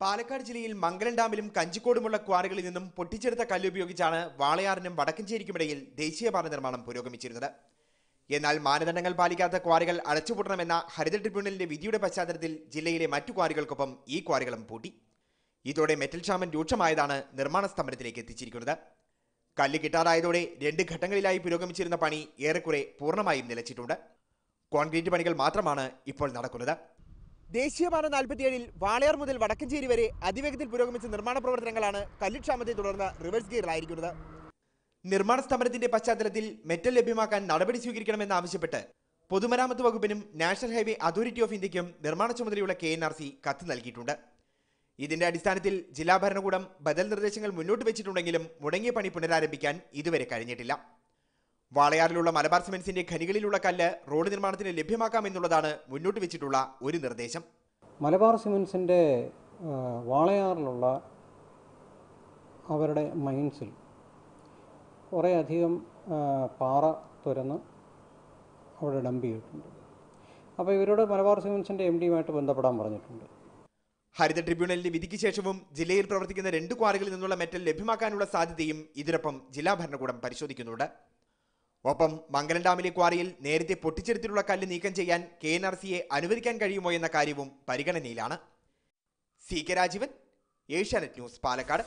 പാലക്കാട് ജില്ലയിൽ മംഗലം ഡാമിലും കഞ്ചിക്കോടുമുള്ള ക്വാറികളിൽ നിന്നും പൊട്ടിച്ചെടുത്ത കല്ലുപയോഗിച്ചാണ് വാളയാറിനും വടക്കഞ്ചേരിക്കുമിടയിൽ ദേശീയപാത നിർമ്മാണം പുരോഗമിച്ചിരുന്നത്. എന്നാൽ മാനദണ്ഡങ്ങൾ പാലിക്കാത്ത ക്വാറികൾ അടച്ചുപൂട്ടണമെന്ന ഹരിത ട്രിബ്യൂണലിന്റെ വിധിയുടെ പശ്ചാത്തലത്തിൽ ജില്ലയിലെ മറ്റു ക്വാറികൾക്കൊപ്പം ഈ ക്വാറികളും പൂട്ടി. ഇതോടെ മെറ്റൽ ക്ഷാമം രൂക്ഷമായതാണ് നിർമ്മാണ സ്തംഭനത്തിലേക്ക് എത്തിച്ചിരിക്കുന്നത്. കല്ല് കിട്ടാതായതോടെ 2 ഘട്ടങ്ങളിലായി പുരോഗമിച്ചിരുന്ന പണി ഏറെക്കുറെ പൂർണ്ണമായും നിലച്ചിട്ടുണ്ട്. കോൺക്രീറ്റ് പണികൾ മാത്രമാണ് ഇപ്പോൾ നടക്കുന്നത്. ദേശീയപാത 47-ൽ വാളയാർ മുതൽ വടക്കഞ്ചേരി വരെ അതിവേഗത്തിൽ പുരോഗമിച്ച നിർമ്മാണ പ്രവർത്തനങ്ങളാണ് കല്ലുക്ഷാമത്തെ തുടർന്ന് റിവേഴ്സ് ഗിയറിലായിരിക്കുന്നത്. നിർമ്മാണ സ്തംഭനത്തിന്റെ പശ്ചാത്തലത്തിൽ മെറ്റൽ ലഭ്യമാക്കാൻ നടപടി സ്വീകരിക്കണമെന്നാവശ്യപ്പെട്ട് പൊതുമരാമത്ത് വകുപ്പിനും നാഷണൽ ഹൈവേ അതോറിറ്റി ഓഫ് ഇന്ത്യയ്ക്കും നിർമ്മാണ ചുമതലയുള്ള KNRC കത്ത് നൽകിയിട്ടുണ്ട്. ഇതിന്റെ അടിസ്ഥാനത്തിൽ ജില്ലാ ഭരണകൂടം ബദൽ നിർദ്ദേശങ്ങൾ മുന്നോട്ട് വെച്ചിട്ടുണ്ടെങ്കിലും മുടങ്ങിയ പണി പുനരാരംഭിക്കാൻ ഇതുവരെ കഴിഞ്ഞിട്ടില്ല. വാളയാറിലുള്ള മലബാർ സിമന്റ്സിന്റെ ഖനികളിലുള്ള കല്ല് റോഡ് നിർമ്മാണത്തിന് ലഭ്യമാക്കാമെന്നുള്ളതാണ് മുന്നോട്ട് വെച്ചിട്ടുള്ള ഒരു നിർദ്ദേശം. മലബാർ സിമന്റ്സിന്റെ വാളയാറിലുള്ള അവരുടെ മൈൻസിൽ കുറേയധികം പാറ തുരന്ന് അവിടെ ഡംപ് ചെയ്തിട്ടുണ്ട്. അപ്പോൾ ഇവരോട് മലബാർ സിമന്റ്സിന്റെ MD-യുമായിട്ട് ബന്ധപ്പെടാൻ പറഞ്ഞിട്ടുണ്ട്. ഹരിത ട്രിബ്യൂണലിന്റെ വിധിക്ക് ശേഷവും ജില്ലയിൽ പ്രവർത്തിക്കുന്ന 2 ക്വാറികളിൽ നിന്നുള്ള മെറ്റൽ ലഭ്യമാക്കാനുള്ള സാധ്യതയും ഇതിനൊപ്പം ജില്ലാ ഭരണകൂടം പരിശോധിക്കുന്നുണ്ട്. ഒപ്പം മംഗലം ഡാമിലെ ക്വാറിയിൽ നേരത്തെ പൊട്ടിച്ചെടുത്തിട്ടുള്ള കല്ല് നീക്കം ചെയ്യാൻ KNRCയെ അനുവദിക്കാൻ കഴിയുമോ എന്ന കാര്യവും പരിഗണനയിലാണ്. CK Rajeevan, Asianet news, Palakkad.